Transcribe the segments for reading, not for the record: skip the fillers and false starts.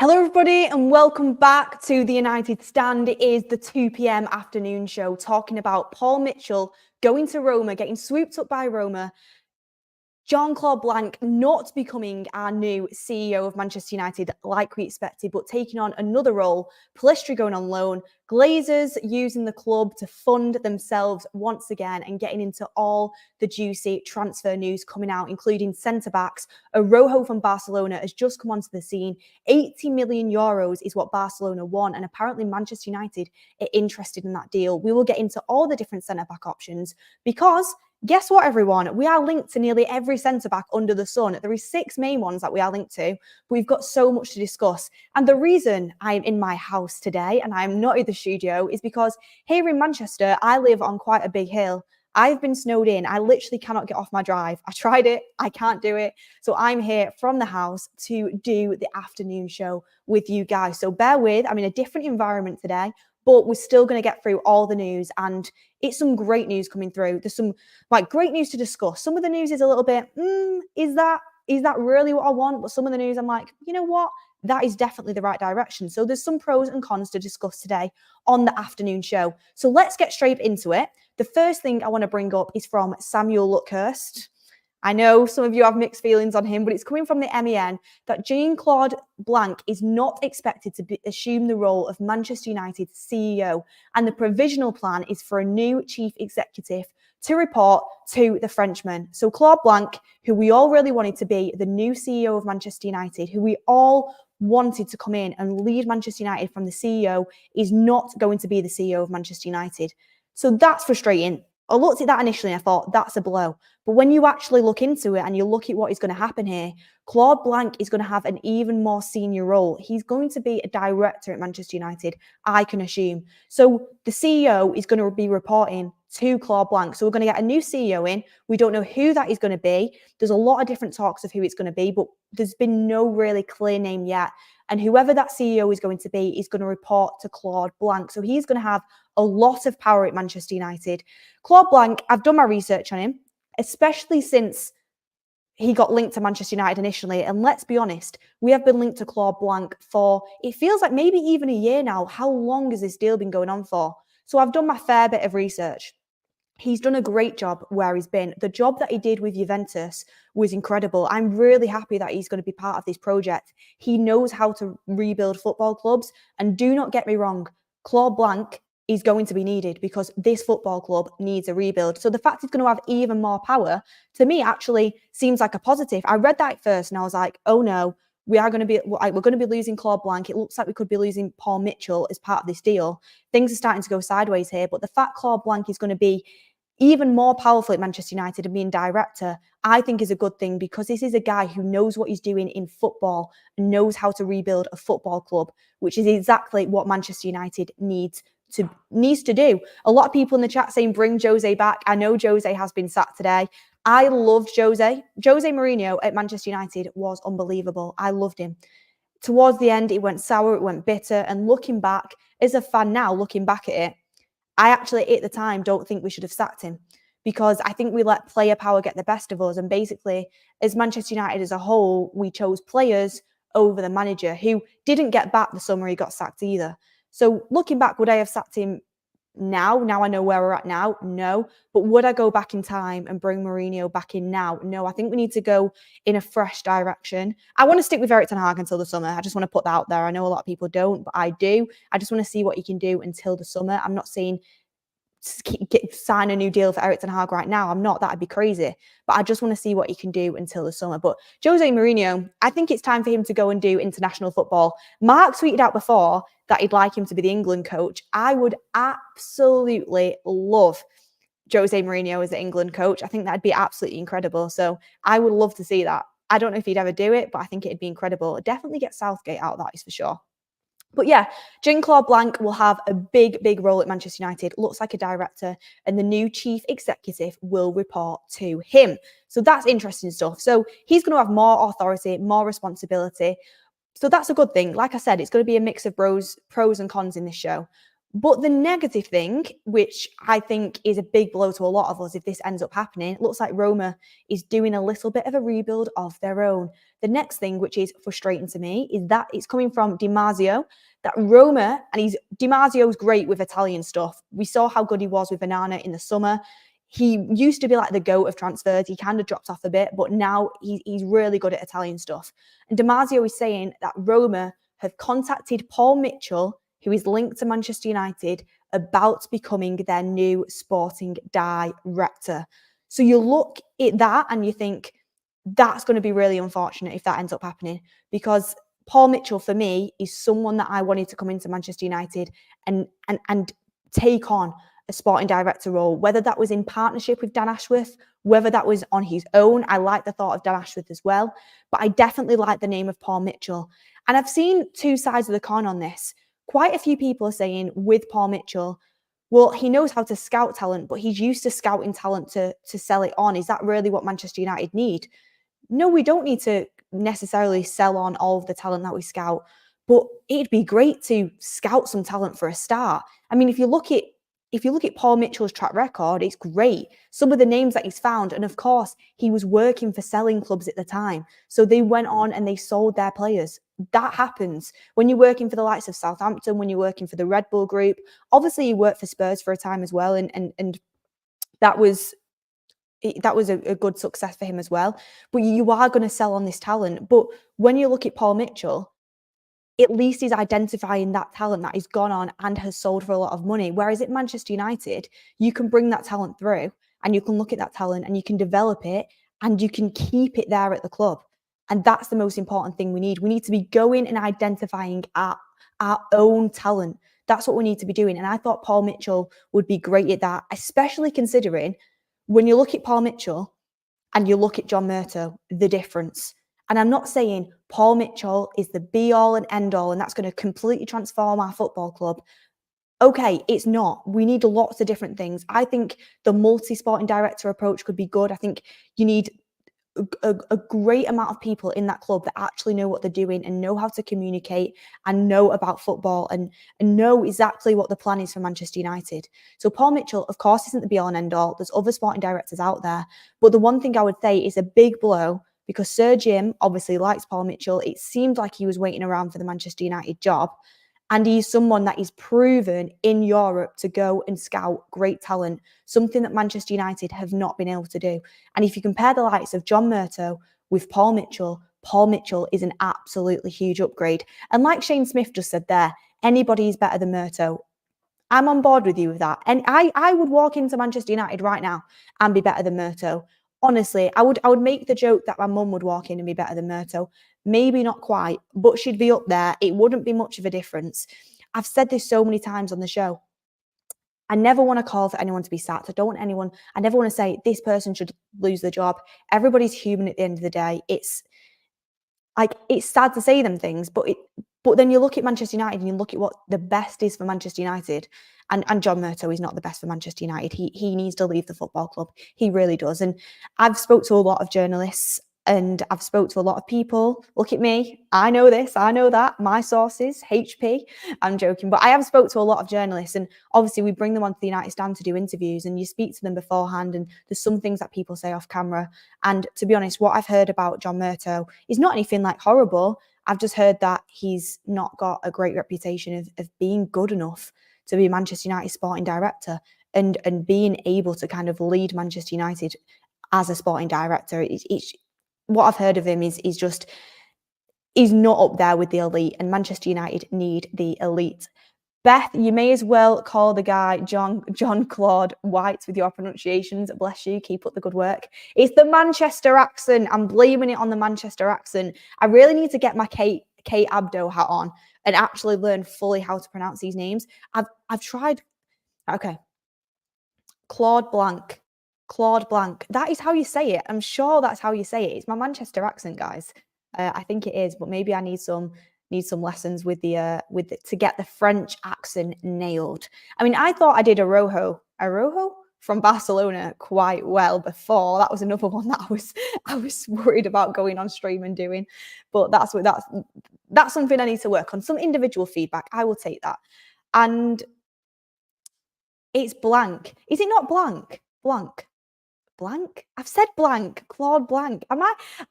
Hello everybody and welcome back to the United Stand. It is the 2 p.m. afternoon show talking about Paul Mitchell going to Roma, getting swooped up by Roma, Jean-Claude Blanc not becoming our new CEO of Manchester United like we expected, but taking on another role, Pellistri going on loan, Glazers using the club to fund themselves once again and getting into all the juicy transfer news coming out, including centre-backs. Araújo from Barcelona has just come onto the scene. 80 million euros is what Barcelona want, and apparently Manchester United are interested in that deal. We will get into all the different centre-back options because guess what, everyone? We are linked to nearly every centre-back under the sun. There are 6 main ones that we are linked to, but we've got so much to discuss. And the reason I'm in my house today and I'm not in the studio is because here in Manchester, I live on quite a big hill. I've been snowed in. I literally cannot get off my drive. I tried it. I can't do it. So I'm here from the house to do the afternoon show with you guys. So bear with. I'm in a different environment today, but we're still going to get through all the news, and it's some great news coming through. There's some great news to discuss. Some of the news is a little bit, is that really what I want? But some of the news I'm like, you know what? That is definitely the right direction. So there's some pros and cons to discuss today on the afternoon show. So let's get straight into it. The first thing I want to bring up is from Samuel Luckhurst. I know some of you have mixed feelings on him, but it's coming from the MEN that Jean-Claude Blanc is not expected to assume the role of Manchester United's CEO, and the provisional plan is for a new chief executive to report to the Frenchman. So Claude Blanc, who we all really wanted to be the new CEO of Manchester United, who we all wanted to come in and lead Manchester United from the CEO, is not going to be the CEO of Manchester United. So that's frustrating. I looked at that initially and I thought, that's a blow. But when you actually look into it and you look at what is going to happen here, Claude Blanc is going to have an even more senior role. He's going to be a director at Manchester United, I can assume. So the CEO is going to be reporting to Claude Blanc. So we're going to get a new CEO in. We don't know who that is going to be. There's a lot of different talks of who it's going to be, but there's been no really clear name yet. And whoever that CEO is going to be is going to report to Claude Blanc. So he's going to have a lot of power at Manchester United. Claude Blanc, I've done my research on him, especially since he got linked to Manchester United initially. And let's be honest, we have been linked to Claude Blanc for, it feels like maybe even a year now. How long has this deal been going on for? So I've done my fair bit of research. He's done a great job where he's been. The job that he did with Juventus was incredible. I'm really happy that he's going to be part of this project. He knows how to rebuild football clubs. And do not get me wrong, Claude Blanc is going to be needed because this football club needs a rebuild. So the fact he's going to have even more power, to me, actually seems like a positive. I read that at first and I was like, oh no, we're going to be losing Claude Blanc. It looks like we could be losing Paul Mitchell as part of this deal. Things are starting to go sideways here. But the fact Claude Blanc is going to be even more powerful at Manchester United and being director, I think is a good thing, because this is a guy who knows what he's doing in football and knows how to rebuild a football club, which is exactly what Manchester United needs to do. A lot of people in the chat saying bring Jose back. I know Jose has been sacked today. I loved Jose. Jose Mourinho at Manchester United was unbelievable. I loved him. Towards the end, it went sour, it went bitter. And looking back, as a fan now, looking back at it, I actually, at the time, don't think we should have sacked him, because I think we let player power get the best of us. And basically, as Manchester United as a whole, we chose players over the manager, who didn't get back the summer he got sacked either. So looking back, would I have sacked him now? Now I know where we're at now? No. But would I go back in time and bring Mourinho back in now? No. I think we need to go in a fresh direction. I want to stick with Erik ten Hag until the summer. I just want to put that out there. I know a lot of people don't, but I do. I just want to see what he can do until the summer. I'm not saying sign a new deal for Erik ten Hag right now. I'm not. That'd be crazy. But I just want to see what he can do until the summer. But Jose Mourinho, I think it's time for him to go and do international football. Mark tweeted out before that he'd like him to be the England coach. I would absolutely love Jose Mourinho as the England coach. I think that'd be absolutely incredible. So I would love to see that. I don't know if he'd ever do it, but I think it'd be incredible. It'd definitely get Southgate out, that is for sure. But yeah, Jean-Claude Blanc will have a big, big role at Manchester United. Looks like a director, and the new chief executive will report to him. So that's interesting stuff. So he's going to have more authority, more responsibility. So that's a good thing. Like I said, it's going to be a mix of pros and cons in this show. But the negative thing, which I think is a big blow to a lot of us if this ends up happening, it looks like Roma is doing a little bit of a rebuild of their own. The next thing, which is frustrating to me, is that it's coming from Di Marzio, that Roma, and Di Marzio's great with Italian stuff. We saw how good he was with Banana in the summer. He used to be like the GOAT of transfers. He kind of dropped off a bit, but now he's really good at Italian stuff. And Di Marzio is saying that Roma have contacted Paul Mitchell, who is linked to Manchester United, about becoming their new sporting director. So you look at that and you think that's going to be really unfortunate if that ends up happening, because Paul Mitchell, for me, is someone that I wanted to come into Manchester United and take on a sporting director role, whether that was in partnership with Dan Ashworth, whether that was on his own. I like the thought of Dan Ashworth as well, but I definitely like the name of Paul Mitchell. And I've seen two sides of the coin on this. Quite a few people are saying with Paul Mitchell, well, he knows how to scout talent, but he's used to scouting talent to sell it on. Is that really what Manchester United need? No, we don't need to necessarily sell on all of the talent that we scout, but it'd be great to scout some talent for a start. I mean, if you look at Paul Mitchell's track record, it's great. Some of the names that he's found, and of course, he was working for selling clubs at the time. So they went on and they sold their players. That happens when you're working for the likes of Southampton, when you're working for the Red Bull Group. Obviously, he worked for Spurs for a time as well, and that was a good success for him as well. But you are going to sell on this talent. But when you look at Paul Mitchell, at least he's identifying that talent that he's gone on and has sold for a lot of money. Whereas at Manchester United, you can bring that talent through and you can look at that talent and you can develop it and you can keep it there at the club. And that's the most important thing we need. We need to be going and identifying our own talent. That's what we need to be doing. And I thought Paul Mitchell would be great at that, especially considering when you look at Paul Mitchell and you look at John Murtough, the difference. And I'm not saying Paul Mitchell is the be-all and end-all and that's going to completely transform our football club. Okay, it's not. We need lots of different things. I think the multi-sporting director approach could be good. I think you need a great amount of people in that club that actually know what they're doing and know how to communicate and know about football and know exactly what the plan is for Manchester United. So Paul Mitchell, of course, isn't the be-all and end-all. There's other sporting directors out there. But the one thing I would say is a big blow, because Sir Jim obviously likes Paul Mitchell. It seemed like he was waiting around for the Manchester United job. And he's someone that is proven in Europe to go and scout great talent, something that Manchester United have not been able to do. And if you compare the likes of John Murtough with Paul Mitchell is an absolutely huge upgrade. And like Shane Smith just said there, anybody is better than Murtough. I'm on board with you with that. And I would walk into Manchester United right now and be better than Murtough. Honestly, I would make the joke that my mum would walk in and be better than Murtough. Maybe not quite, but she'd be up there. It wouldn't be much of a difference. I've said this so many times on the show. I never want to call for anyone to be sacked. I never want to say this person should lose their job. Everybody's human at the end of the day. It's sad to say them things, but then you look at Manchester United and you look at what the best is for Manchester United, and John Murtough is not the best for Manchester United. He needs to leave the football club. He really does. And I've spoke to a lot of journalists and I've spoke to a lot of people. Look at me. I know this. I know that. My sources, HP. I'm joking. But I have spoke to a lot of journalists, and obviously we bring them onto the United Stand to do interviews, and you speak to them beforehand, and there's some things that people say off camera. And to be honest, what I've heard about John Murtough is not anything like horrible. I've just heard that he's not got a great reputation of being good enough to be Manchester United sporting director and being able to kind of lead Manchester United as a sporting director. What I've heard of him is he's not up there with the elite, and Manchester United need the elite. Beth, you may as well call the guy Jean-Claude White with your pronunciations. Bless you. Keep up the good work. It's the Manchester accent. I'm blaming it on the Manchester accent. I really need to get my Kate Abdo hat on and actually learn fully how to pronounce these names. I've tried. Okay. Claude Blanc. That is how you say it. I'm sure that's how you say it. It's my Manchester accent, guys. I think it is, but maybe I need some lessons with the to get the French accent nailed. I mean, I thought I did Araujo from Barcelona quite well before. That was another one that I was worried about going on stream and doing, but that's something I need to work on. Some individual feedback, I will take that. And It's Blanc. Is it not Blanc? Blanc. Blanc? I've said Blanc. Claude Blanc. Am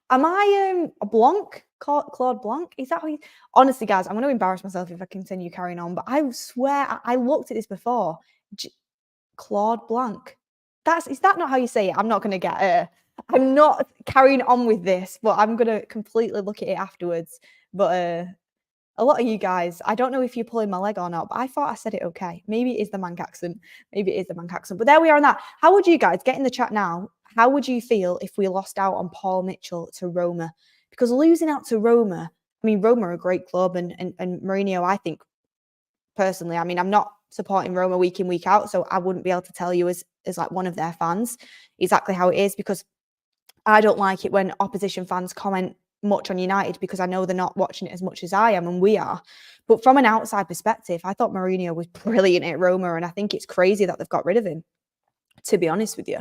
I Blanc? Claude Blanc? Is that how you honestly, guys, I'm gonna embarrass myself if I continue carrying on, but I swear I looked at this before. J Claude Blanc. Is that not how you say it? I'm not gonna get I'm not carrying on with this, but I'm gonna completely look at it afterwards. But a lot of you guys, I don't know if you're pulling my leg or not, but I thought I said it okay. Maybe it is the Manc accent. Maybe it is the Manc accent. But there we are on that. How would you guys get in the chat now? How would you feel if we lost out on Paul Mitchell to Roma? Because losing out to Roma, I mean, Roma are a great club, and Mourinho, I think, personally, I mean, I'm not supporting Roma week in, week out, so I wouldn't be able to tell you as like one of their fans exactly how it is, because I don't like it when opposition fans comment much on United, because I know they're not watching it as much as I am and we are. But from an outside perspective, I thought Mourinho was brilliant at Roma, and I think it's crazy that they've got rid of him, to be honest with you.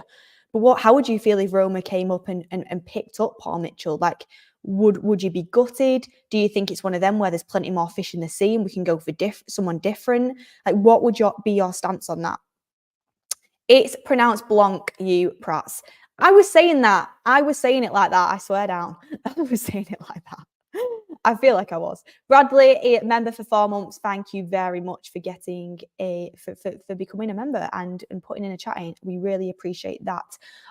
But how would you feel if Roma came up and picked up Paul Mitchell? Like, would you be gutted? Do you think it's one of them where there's plenty more fish in the sea and we can go for someone different? Like, what would be your stance on that? It's pronounced Blanc, you prats. I was saying that. I was saying it like that. I swear down. I was saying it like that. I feel like I was. Bradley, a member for 4 months. Thank you very much for getting for becoming a member and putting in a chat in. We really appreciate that.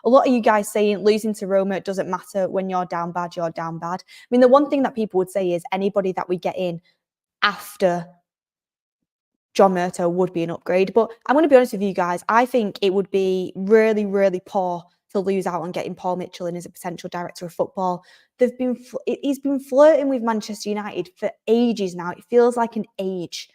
A lot of you guys saying losing to Roma doesn't matter. When you're down bad, you're down bad. I mean, the one thing that people would say is anybody that we get in after John Murtough would be an upgrade. But I'm going to be honest with you guys. I think it would be really, really poor to lose out on getting Paul Mitchell in as a potential director of football. He's been flirting with Manchester United for ages now. It feels like an age.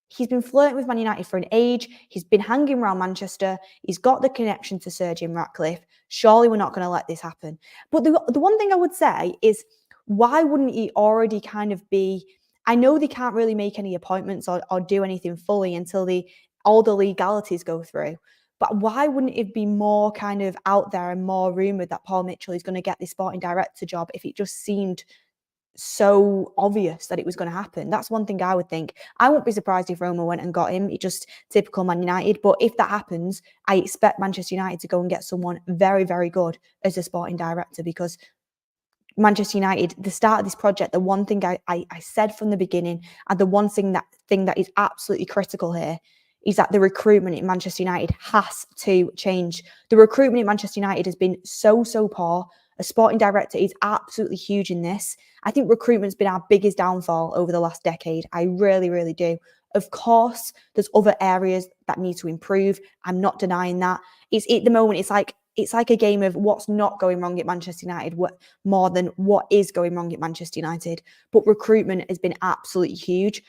He's been flirting with Man United for an age. He's been hanging around Manchester. He's got the connection to Sir Jim Ratcliffe. Surely we're not going to let this happen. But the one thing I would say is, why wouldn't he already kind of be... I know they can't really make any appointments or do anything fully until all the legalities go through. But why wouldn't it be more kind of out there and more rumoured that Paul Mitchell is going to get the sporting director job if it just seemed so obvious that it was going to happen? That's one thing I would think. I won't be surprised if Roma went and got him. It's just typical Man United. But if that happens, I expect Manchester United to go and get someone very, very good as a sporting director, because Manchester United, the start of this project, the one thing I said from the beginning, and the one thing that is absolutely critical here, is that the recruitment in Manchester United has to change. The recruitment in Manchester United has been so poor. A sporting director is absolutely huge in this. I think recruitment's been our biggest downfall over the last decade. I really, really do. Of course, there's other areas that need to improve. I'm not denying that. At the moment, it's like a game of what's not going wrong at Manchester United more than what is going wrong at Manchester United. But recruitment has been absolutely huge.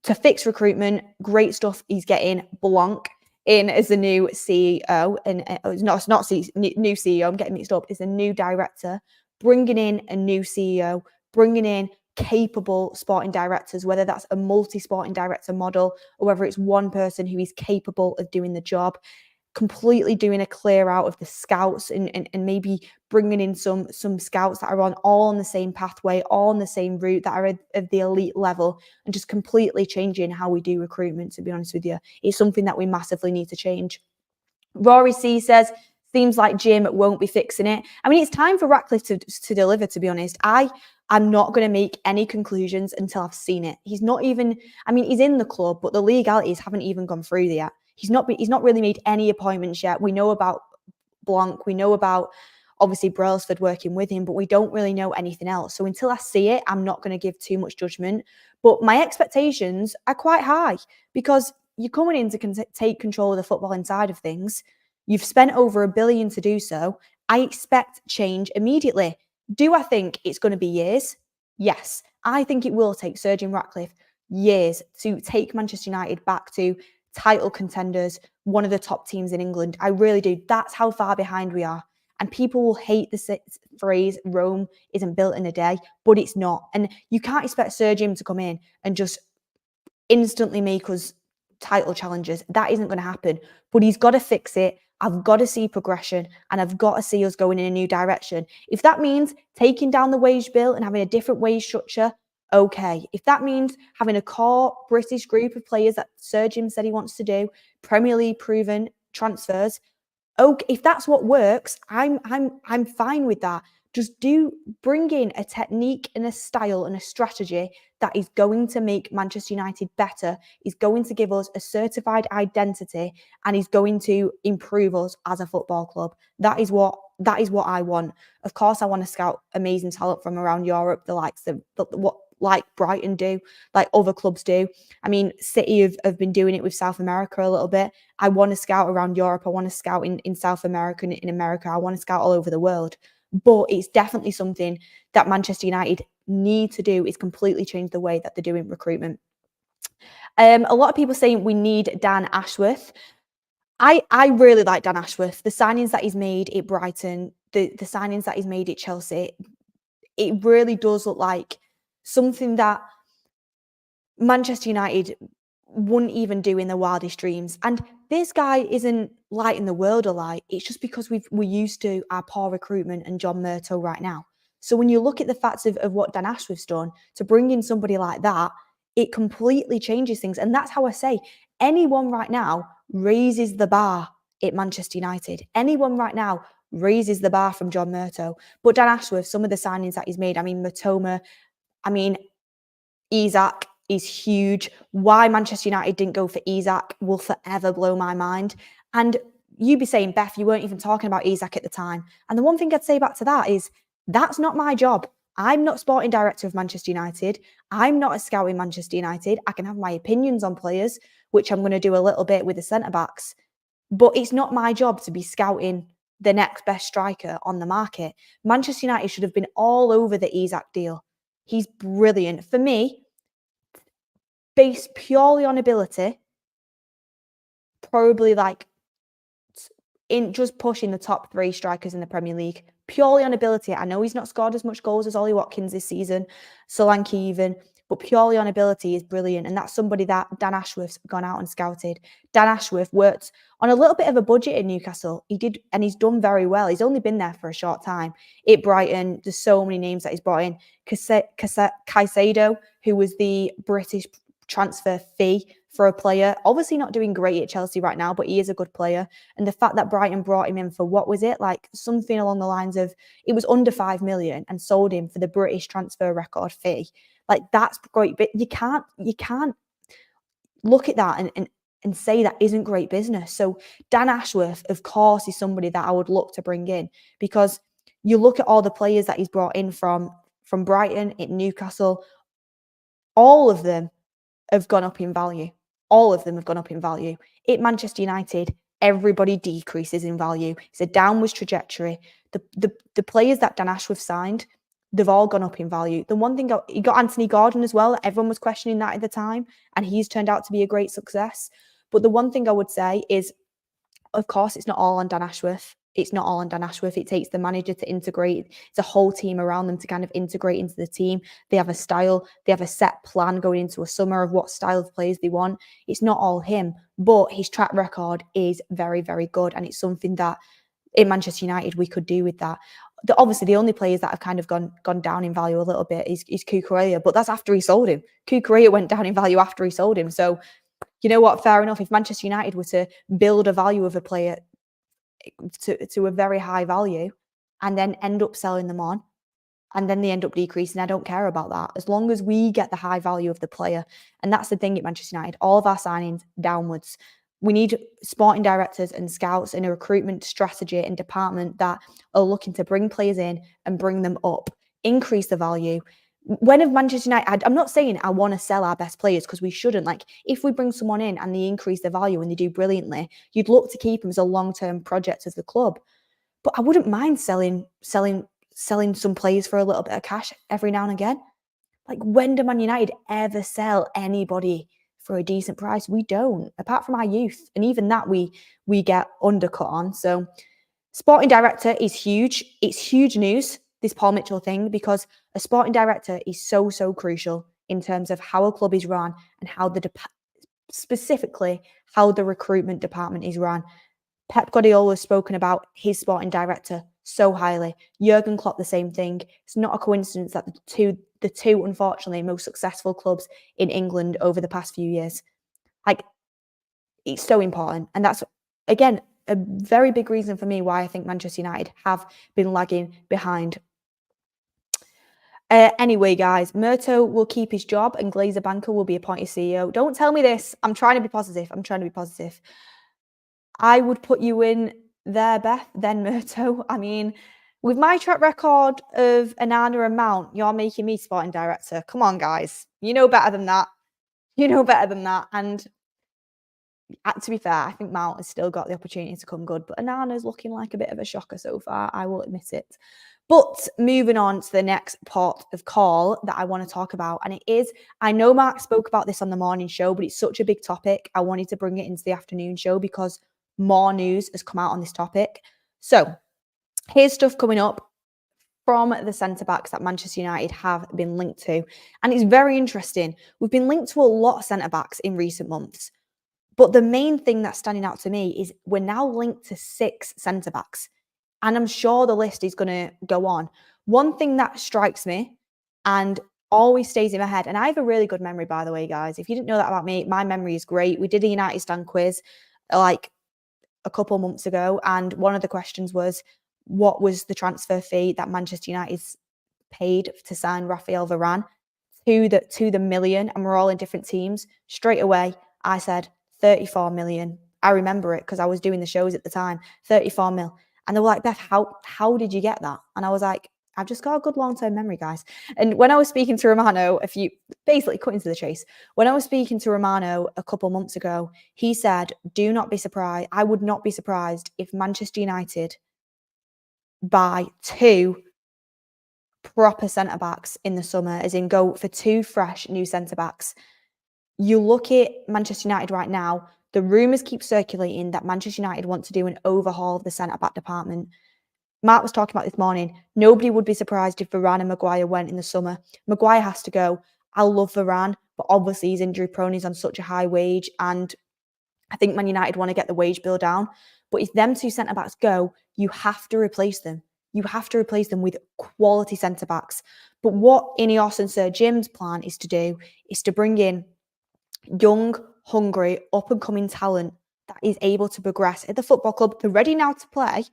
To fix recruitment, great stuff. He's getting Blanc in as the new CEO, and it's not new CEO. I'm getting mixed up. It's a new director, bringing in a new CEO, bringing in capable sporting directors, whether that's a multi-sporting director model or whether it's one person who is capable of doing the job. Completely doing a clear out of the scouts and maybe bringing in some scouts that are all on the same pathway, all on the same route, that are of the elite level, and just completely changing how we do recruitment, to be honest with you. It's something that we massively need to change. Rory C says, seems like Jim won't be fixing it. I mean, it's time for Ratcliffe to deliver, to be honest. I'm not going to make any conclusions until I've seen it. He's not even... I mean, he's in the club, but the legalities haven't even gone through yet. He's not really made any appointments yet. We know about Blanc. We know about, obviously, Brailsford working with him, but we don't really know anything else. So until I see it, I'm not going to give too much judgment. But my expectations are quite high, because you're coming in to take control of the footballing side of things. You've spent over $1 billion to do so. I expect change immediately. Do I think it's going to be years? Yes. I think it will take Sir Jim Ratcliffe years to take Manchester United back to title contenders, one of the top teams in England. I really do. That's how far behind we are. And people will hate the phrase, Rome isn't built in a day, but it's not. And you can't expect Sir Jim to come in and just instantly make us title challengers. That isn't going to happen. But he's got to fix it. I've got to see progression, and I've got to see us going in a new direction. If that means taking down the wage bill and having a different wage structure, Okay. If that means having a core British group of players that Sir Jim said he wants to do, Premier League proven transfers, okay, if that's what works, I'm fine with that. Just bring in a technique and a style and a strategy that is going to make Manchester United better, is going to give us a certified identity, and is going to improve us as a football club. That is what I want. Of course, I want to scout amazing talent from around Europe, the likes of what like Brighton do, like other clubs do. I mean, City have been doing it with South America a little bit. I want to scout around Europe. I want to scout in South America and in America. I want to scout all over the world. But it's definitely something that Manchester United need to do, is completely change the way that they're doing recruitment. A lot of people saying we need Dan Ashworth. I really like Dan Ashworth. The signings that he's made at Brighton, the signings that he's made at Chelsea, it really does look like something that Manchester United wouldn't even do in their wildest dreams. And this guy isn't lighting the world alight. It's just because we're used to our poor recruitment and John Murtough right now. So when you look at the facts of what Dan Ashworth's done, to bring in somebody like that, it completely changes things. And that's how I say anyone right now raises the bar at Manchester United. Anyone right now raises the bar from John Murtough. But Dan Ashworth, some of the signings that he's made, I mean, Matoma, I mean, Isak is huge. Why Manchester United didn't go for Isak will forever blow my mind. And you'd be saying, Beth, you weren't even talking about Isak at the time. And the one thing I'd say back to that is, that's not my job. I'm not sporting director of Manchester United. I'm not a scout in Manchester United. I can have my opinions on players, which I'm going to do a little bit with the centre-backs. But it's not my job to be scouting the next best striker on the market. Manchester United should have been all over the Isak deal. He's brilliant. For me, based purely on ability, probably like in just pushing the top 3 strikers in the Premier League. Purely on ability. I know he's not scored as much goals as Ollie Watkins this season, Solanke even, but purely on ability is brilliant. And that's somebody that Dan Ashworth's gone out and scouted. Dan Ashworth worked on a little bit of a budget in Newcastle. He did, and he's done very well. He's only been there for a short time. At Brighton, there's so many names that he's brought in. Caicedo, who was the British transfer fee for a player, obviously not doing great at Chelsea right now, but he is a good player. And the fact that Brighton brought him in for, what was it, like something along the lines of, it was under 5 million, and sold him for the British transfer record fee. Like, that's great. But you can't look at that and say that isn't great business. So Dan Ashworth, of course, is somebody that I would look to bring in, because you look at all the players that he's brought in from Brighton, at Newcastle, all of them have gone up in value. All of them have gone up in value. At Manchester United, everybody decreases in value. It's a downwards trajectory. The players that Dan Ashworth signed, they've all gone up in value. The one thing, he got Anthony Gordon as well. Everyone was questioning that at the time, and he's turned out to be a great success. But the one thing I would say is, of course, it's not all on Dan Ashworth. It's not all on Dan Ashworth. It takes the manager to integrate. It's a whole team around them to kind of integrate into the team. They have a style. They have a set plan going into a summer of what style of players they want. It's not all him, but his track record is very, very good. And it's something that in Manchester United we could do with that. Obviously, the only players that have kind of gone down in value a little bit is Cucurella, but that's after he sold him. Cucurella went down in value after he sold him. So, you know what? Fair enough. If Manchester United were to build a value of a player to a very high value and then end up selling them on, and then they end up decreasing, I don't care about that. As long as we get the high value of the player. And that's the thing at Manchester United. All of our signings downwards. We need sporting directors and scouts and a recruitment strategy and department that are looking to bring players in and bring them up, increase the value. When have Manchester United, I'm not saying I want to sell our best players, because we shouldn't. Like, if we bring someone in and they increase the value and they do brilliantly, you'd look to keep them as a long-term project of the club. But I wouldn't mind selling some players for a little bit of cash every now and again. Like, when do Man United ever sell anybody for a decent price? We don't, apart from our youth. And even that we get undercut on. So sporting director is huge. It's huge news, this Paul Mitchell thing, because a sporting director is so, so crucial in terms of how a club is run and how specifically how the recruitment department is run. Pep Guardiola has spoken about his sporting director so highly. Jurgen Klopp, the same thing. It's not a coincidence that the two unfortunately most successful clubs in England over the past few years. Like, it's so important, and that's again a very big reason for me why I think Manchester United have been lagging behind. Anyway, guys, Murto will keep his job and Glazer Banker will be appointed CEO. Don't tell me this. I'm trying to be positive. I would put you in there, Beth, then Murto. I mean, with my track record of Anana and Mount, you're making me sporting director. Come on, guys. You know better than that. And to be fair, I think Mount has still got the opportunity to come good, but Anana's looking like a bit of a shocker so far. I will admit it. But moving on to the next part of call that I want to talk about, and it is, I know Mark spoke about this on the morning show, but it's such a big topic. I wanted to bring it into the afternoon show because more news has come out on this topic. So here's stuff coming up from the centre-backs that Manchester United have been linked to. And it's very interesting. We've been linked to a lot of centre-backs in recent months. But the main thing that's standing out to me is we're now linked to 6 centre-backs. And I'm sure the list is going to go on. One thing that strikes me and always stays in my head, and I have a really good memory, by the way, guys. If you didn't know that about me, my memory is great. We did a United Stand quiz like a couple months ago. And one of the questions was, what was the transfer fee that Manchester United paid to sign Rafael Varane to the million? And we're all in different teams. Straight away, I said 34 million. I remember it because I was doing the shows at the time. 34 mil. And they were like, Beth, how did you get that? And I was like, I've just got a good long-term memory, guys. And when I was speaking to Romano, basically cutting to the chase, when I was speaking to Romano a couple months ago, he said, do not be surprised. I would not be surprised if Manchester United buy 2 proper centre-backs in the summer, as in go for 2 fresh new centre-backs. You look at Manchester United right now, the rumours keep circulating that Manchester United want to do an overhaul of the centre-back department. Mark was talking about this morning. Nobody would be surprised if Varane and Maguire went in the summer. Maguire has to go. I love Varane, but obviously he's injury prone. He's on such a high wage. And I think Man United want to get the wage bill down. But if them 2 centre-backs go, you have to replace them. You have to replace them with quality centre-backs. But what Ineos and Sir Jim's plan is to do is to bring in young, hungry, up-and-coming talent that is able to progress at the football club. They're ready now to play,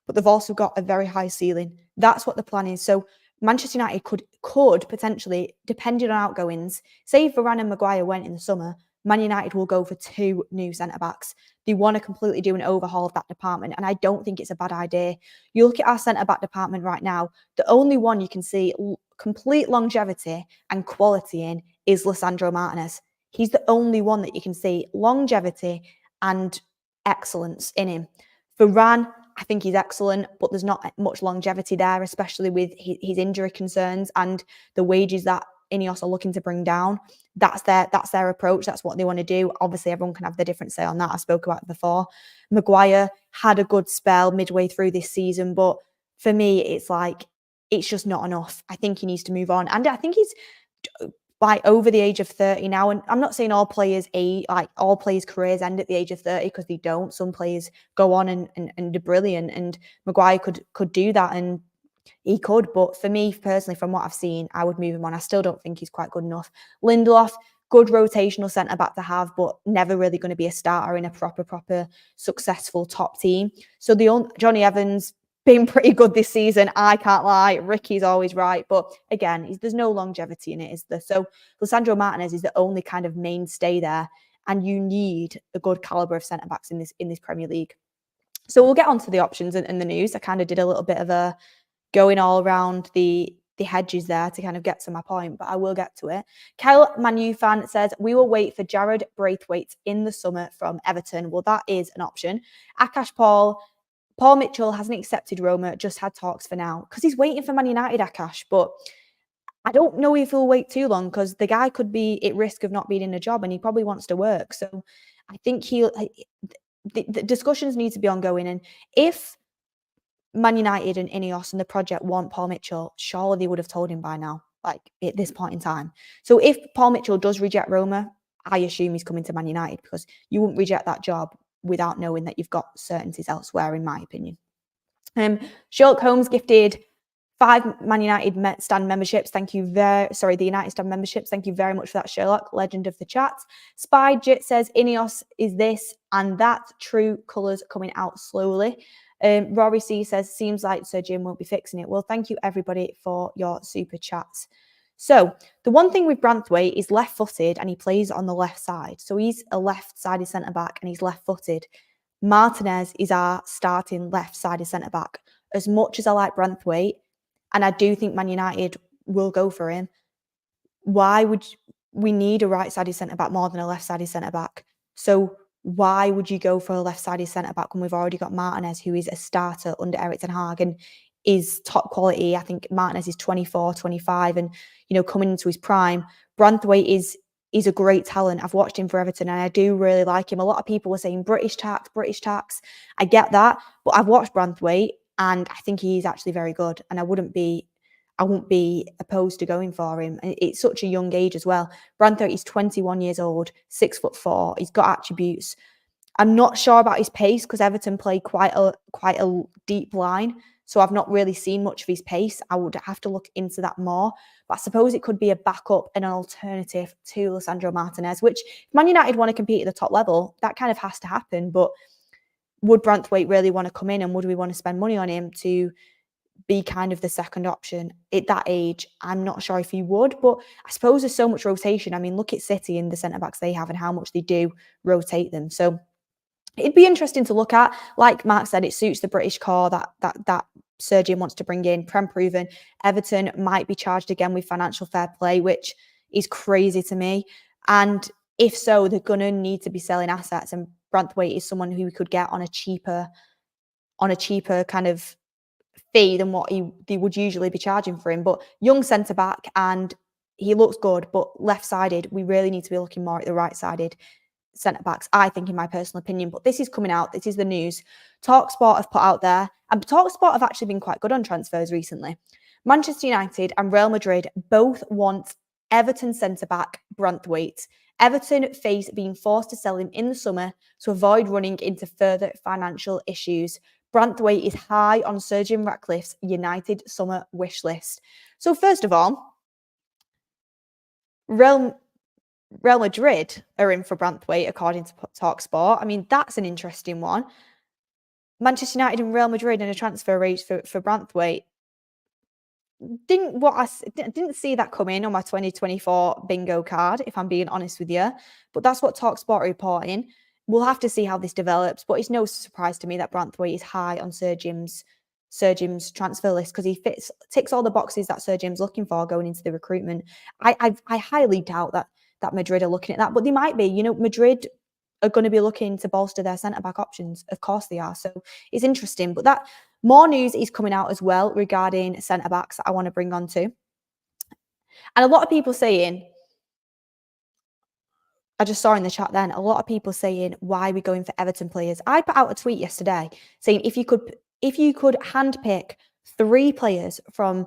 but they've also got a very high ceiling. That's what the plan is. So Manchester United could potentially, depending on outgoings, say if Varane and Maguire went in the summer, Man United will go for 2 new centre-backs. They want to completely do an overhaul of that department, and I don't think it's a bad idea. You look at our centre-back department right now, the only one you can see complete longevity and quality in is Lisandro Martinez. He's the only one that you can see longevity and excellence in him. Varane, I think he's excellent, but there's not much longevity there, especially with his injury concerns and the wages that Ineos are looking to bring down. That's their approach. That's what they want to do. Obviously, everyone can have their different say on that. I spoke about it before. Maguire had a good spell midway through this season, but for me, it's like, it's just not enough. I think he needs to move on. And I think he's like over the age of 30 now. And I'm not saying all players careers end at the age of 30, because they don't. Some players go on and are brilliant. And Maguire could do that, and he could. But for me personally, from what I've seen, I would move him on. I still don't think he's quite good enough. Lindelof, good rotational centre-back to have, but never really going to be a starter in a proper successful top team. So Johnny Evans, been pretty good this season, I can't lie. Ricky's always right. But again, there's no longevity in it, is there? So Lisandro Martinez is the only kind of mainstay there. And you need a good calibre of centre-backs in this Premier League. So we'll get on to the options and the news. I kind of did a little bit of a going all around the hedges there to kind of get to my point, but I will get to it. Kyle Manu fan says, we will wait for Jared Braithwaite in the summer from Everton. Well, that is an option. Akash Paul Mitchell hasn't accepted Roma, just had talks for now, because he's waiting for Man United, Akash. But I don't know if he'll wait too long, because the guy could be at risk of not being in a job, and he probably wants to work. So I think the discussions need to be ongoing. And if Man United and Ineos and the project want Paul Mitchell, surely they would have told him by now, like at this point in time. So if Paul Mitchell does reject Roma, I assume he's coming to Man United, because you wouldn't reject that job without knowing that you've got certainties elsewhere, in my opinion. Sherlock Holmes gifted 5 Man United stand memberships. Thank you the United stand memberships. Thank you very much for that, Sherlock, legend of the chat. Spy says Ineos is this and that. True colours coming out slowly. Rory C says seems like Sir Jim won't be fixing it. Well, thank you everybody for your super chats. So the one thing with Branthwaite is left-footed and he plays on the left side. So he's a left-sided centre-back and he's left-footed. Martinez is our starting left-sided centre-back. As much as I like Branthwaite, and I do think Man United will go for him, why would we need a right-sided centre-back more than a left-sided centre-back? So why would you go for a left-sided centre-back when we've already got Martinez, who is a starter under Erik ten Hag and is top quality? I think Martinez is 24, 25 and, coming into his prime. Branthwaite is a great talent. I've watched him for Everton and I do really like him. A lot of people were saying British tax. I get that, but I've watched Branthwaite and I think he's actually very good and I won't be opposed to going for him. It's such a young age as well. Branthwaite is 21 years old, 6'4". He's got attributes. I'm not sure about his pace because Everton play quite a deep line. So I've not really seen much of his pace. I would have to look into that more. But I suppose it could be a backup and an alternative to Lisandro Martinez, which if Man United want to compete at the top level, that kind of has to happen. But would Branthwaite really want to come in and would we want to spend money on him to be kind of the second option at that age? I'm not sure if he would, but I suppose there's so much rotation. I mean, look at City and the centre-backs they have and how much they do rotate them. So it'd be interesting to look at. Like Mark said, it suits the British core that Sir Jim wants to bring in. Prem proven. Everton might be charged again with financial fair play, which is crazy to me. And if so, they're going to need to be selling assets. And Branthwaite is someone who we could get on a cheaper kind of fee than what they would usually be charging for him. But young centre-back and he looks good, but left-sided, we really need to be looking more at the right-sided centre-backs, I think, in my personal opinion. But this is coming out. This is the news. TalkSport have put out there, and TalkSport have actually been quite good on transfers recently. Manchester United and Real Madrid both want Everton centre-back Branthwaite. Everton face being forced to sell him in the summer to avoid running into further financial issues. Branthwaite is high on Sir Jim Ratcliffe's United summer wish list. So first of all, Real Madrid are in for Branthwaite, according to TalkSport. I mean, that's an interesting one. Manchester United and Real Madrid in a transfer race for Branthwaite. Didn't see that come in on my 2024 bingo card, if I'm being honest with you. But that's what TalkSport are reporting. We'll have to see how this develops, but it's no surprise to me that Branthwaite is high on Sir Jim's transfer list because he ticks all the boxes that Sir Jim's looking for going into the recruitment. I highly doubt that Madrid are looking at that, but they might be. Madrid are going to be looking to bolster their centre-back options. Of course they are. So it's interesting. But that more news is coming out as well regarding centre-backs that I want to bring on to. And a lot of people saying, I just saw in the chat then, a lot of people saying, why are we going for Everton players? I put out a tweet yesterday saying if you could handpick 3 players from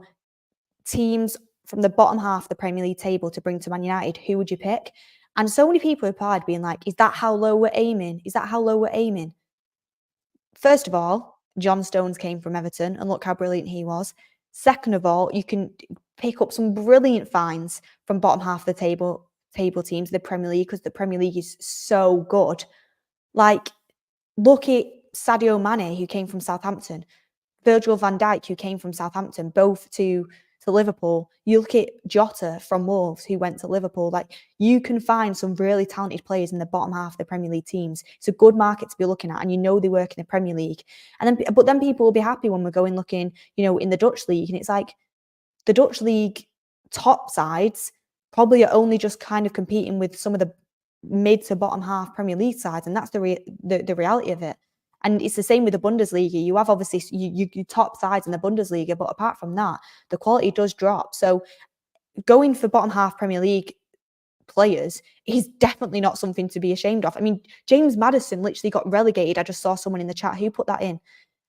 teams from the bottom half of the Premier League table to bring to Man United, who would you pick? And so many people replied being like, is that how low we're aiming? Is that how low we're aiming? First of all, John Stones came from Everton and look how brilliant he was. Second of all, you can pick up some brilliant finds from bottom half of the table teams, the Premier League, because the Premier League is so good. Like, look at Sadio Mane, who came from Southampton. Virgil van Dijk, who came from Southampton, both to Liverpool. You look at Jota from Wolves, who went to Liverpool. Like, you can find some really talented players in the bottom half of the Premier League teams. It's a good market to be looking at, and they work in the Premier League. But then people will be happy when we're going looking, in the Dutch league, and it's like the Dutch league top sides probably are only just kind of competing with some of the mid to bottom half Premier League sides, and that's the reality of it. And it's the same with the Bundesliga. You have obviously you top sides in the Bundesliga, but apart from that, the quality does drop. So going for bottom half Premier League players is definitely not something to be ashamed of. I mean, James Maddison literally got relegated. I just saw someone in the chat who put that in.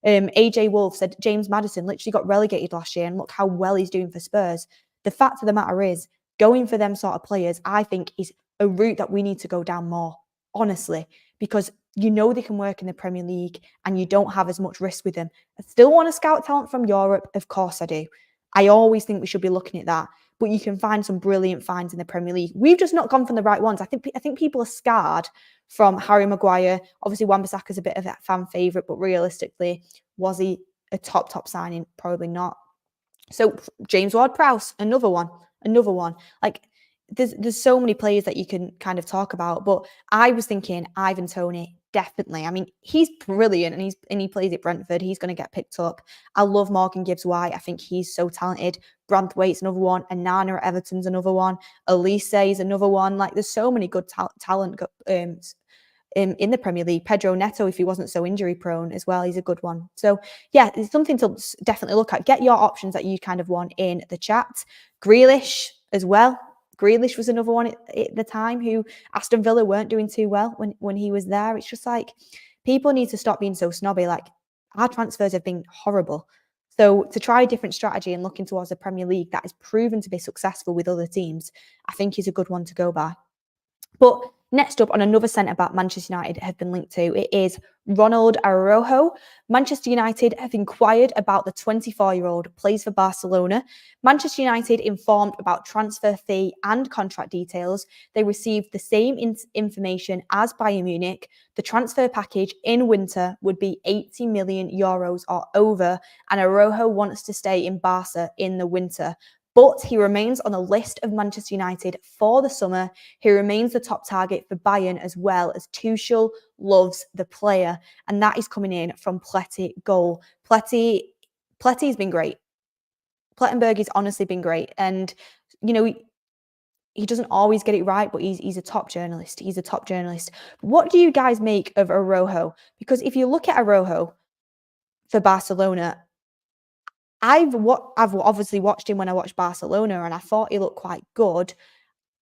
AJ Wolf said James Maddison literally got relegated last year, and look how well he's doing for Spurs. The fact of the matter is, going for them sort of players, I think, is a route that we need to go down more, honestly, because you know they can work in the Premier League and you don't have as much risk with them. I still want to scout talent from Europe. Of course I do. I always think we should be looking at that. But you can find some brilliant finds in the Premier League. We've just not gone from the right ones. I think people are scarred from Harry Maguire. Obviously, Wan-Bissaka's a bit of a fan favourite, but realistically, was he a top signing? Probably not. So James Ward-Prowse, another one. Like there's so many players that you can kind of talk about, but I was thinking Ivan Toney, definitely. I mean, he's brilliant and he plays at Brentford. He's going to get picked up. I love Morgan Gibbs-White. I think he's so talented. Branthwaite's another one. Anana at Everton's another one. Elise is another one. Like there's so many good talent in the Premier League. Pedro Neto, if he wasn't so injury prone as well, he's a good one. So yeah, it's something to definitely look at. Get your options that you kind of want in the chat. Grealish as well. Grealish was another one at the time who Aston Villa weren't doing too well when he was there. It's just like people need to stop being so snobby. Like our transfers have been horrible. So to try a different strategy and looking towards the Premier League that has proven to be successful with other teams, I think is a good one to go by. But next up, on another centre-back Manchester United have been linked to, it is Ronald Araújo. Manchester United have inquired about the 24-year-old, plays for Barcelona. Manchester United informed about transfer fee and contract details. They received the same information as Bayern Munich. The transfer package in winter would be 80 million euros or over, and Araújo wants to stay in Barca in the winter. But he remains on the list of Manchester United for the summer. He remains the top target for Bayern as well, as Tuchel loves the player. And that is coming in from Pleti Goal. Pleti's been great. Plettenberg has honestly been great. And, you know, he doesn't always get it right, but he's a top journalist. He's a top journalist. What do you guys make of Araújo? Because if you look at Araújo for Barcelona, I've obviously watched him when I watched Barcelona and I thought he looked quite good.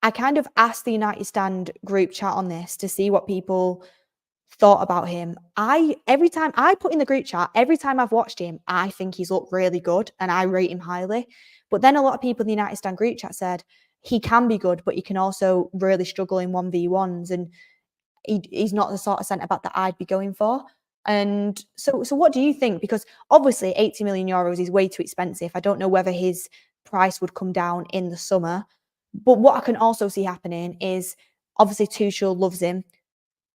I kind of asked the United Stand group chat on this to see what people thought about him. Every time I put in the group chat, every time I've watched him, I think he's looked really good and I rate him highly. But then a lot of people in the United Stand group chat said he can be good, but he can also really struggle in 1v1s and he's not the sort of centre-back that I'd be going for. And so what do you think? Because obviously 80 million euros is way too expensive. I don't know whether his price would come down in the summer. But what I can also see happening is obviously Tuchel loves him.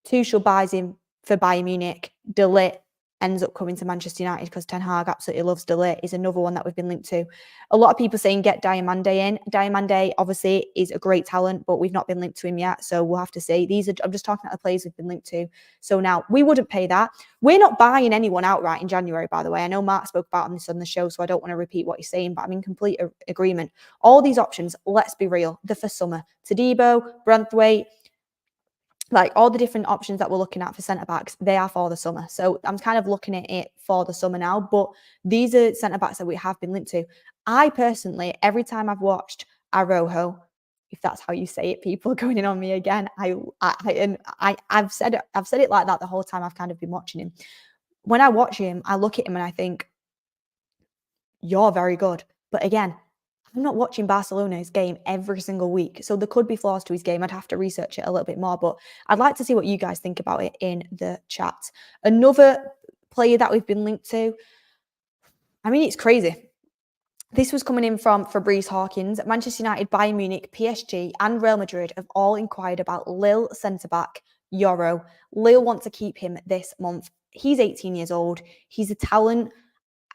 Tuchel buys him for Bayern Munich. De Ligt ends up coming to Manchester United because Ten Hag absolutely loves De Ligt. Is another one that we've been linked to. A lot of people saying get Diamande in. Diamande obviously is a great talent, but we've not been linked to him yet, so we'll have to see. I'm just talking about the players we've been linked to. So now we wouldn't pay that. We're not buying anyone outright in January, by the way. I know Mark spoke about this on the show, so I don't want to repeat what he's saying, but I'm in complete agreement. All these options, let's be real, they're for summer. Todibo, Branthwaite, like all the different options that we're looking at for centre-backs, they are for the summer. So I'm kind of looking at it for the summer now, but these are centre-backs that we have been linked to. I personally, every time I've watched Araújo, if that's how you say it, people going in on me again, I've said it like that the whole time I've kind of been watching him. When I watch him, I look at him and I think, you're very good. But again, I'm not watching Barcelona's game every single week, so there could be flaws to his game. I'd have to research it a little bit more, but I'd like to see what you guys think about it in the chat. Another player that we've been linked to, I mean, it's crazy. This was coming in from Fabrice Hawkins. Manchester United, Bayern Munich, PSG and Real Madrid have all inquired about Lille centre-back Yoro. Lille want to keep him this month. He's 18 years old. He's a talent.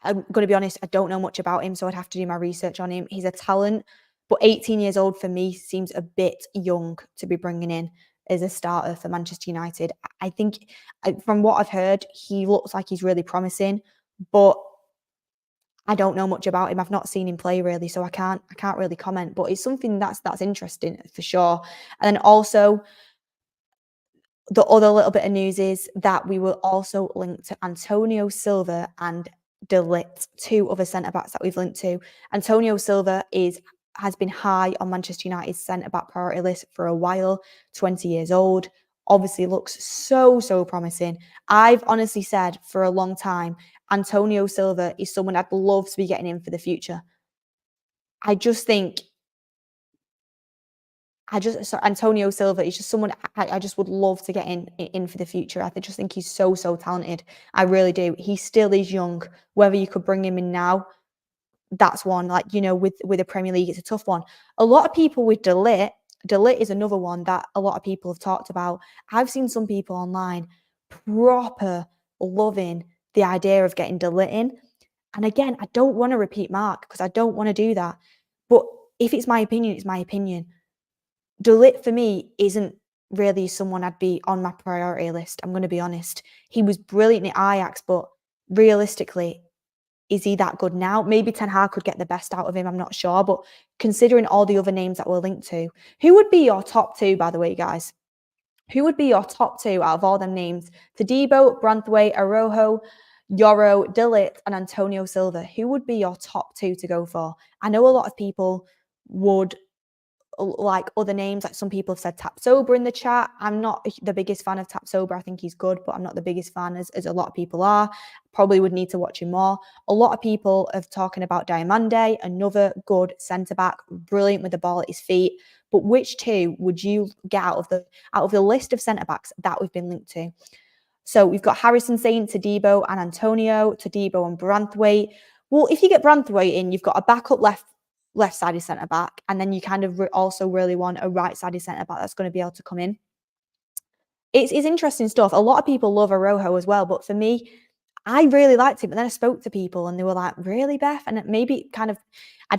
I'm going to be honest, I don't know much about him, so I'd have to do my research on him. He's a talent, but 18 years old for me seems a bit young to be bringing in as a starter for Manchester United. I think from what I've heard, he looks like he's really promising, but I don't know much about him. I've not seen him play really, so I can't really comment, but it's something that's interesting for sure. And then also the other little bit of news is that we will also link to Antonio Silva and De Ligt, two other centre-backs that we've linked to. Antonio Silva has been high on Manchester United's centre-back priority list for a while, 20 years old, obviously looks so promising. I've honestly said for a long time, Antonio Silva is someone I'd love to be getting in for the future. I just think Antonio Silva is just someone I just would love to get in for the future. Just think he's so talented. I really do. He still is young. Whether you could bring him in now, that's one. Like, with the Premier League, it's a tough one. A lot of people with De Ligt is another one that a lot of people have talked about. I've seen some people online proper loving the idea of getting De Ligt in. And again, I don't want to repeat Mark because I don't want to do that. But if it's my opinion, it's my opinion. De Ligt for me isn't really someone I'd be on my priority list. I'm going to be honest. He was brilliant at Ajax, but realistically, is he that good now? Maybe Ten Hag could get the best out of him. I'm not sure. But considering all the other names that we're linked to, who would be your top two, by the way, guys? Who would be your top two out of all them names? Todibo, Branthwaite, Araujo, Yoro, De Ligt, and Antonio Silva. Who would be your top two to go for? I know a lot of people would like other names. Like some people have said Tapsoba in the chat. I'm not the biggest fan of Tapsoba. I think he's good, but I'm not the biggest fan as a lot of people are. Probably would need to watch him more. A lot of people are talking about Diamande, another good centre-back, brilliant with the ball at his feet. But which two would you get out of the list of centre-backs that we've been linked to? So we've got Harrison saying Todibo and Antonio, Todibo and Branthwaite. Well, if you get Branthwaite in, you've got a backup left-sided centre-back, and then you kind of also really want a right-sided centre-back that's going to be able to come in. It's interesting stuff. A lot of people love Araujo as well, but for me, I really liked him. But then I spoke to people and they were like, really, Beth? And maybe kind of, I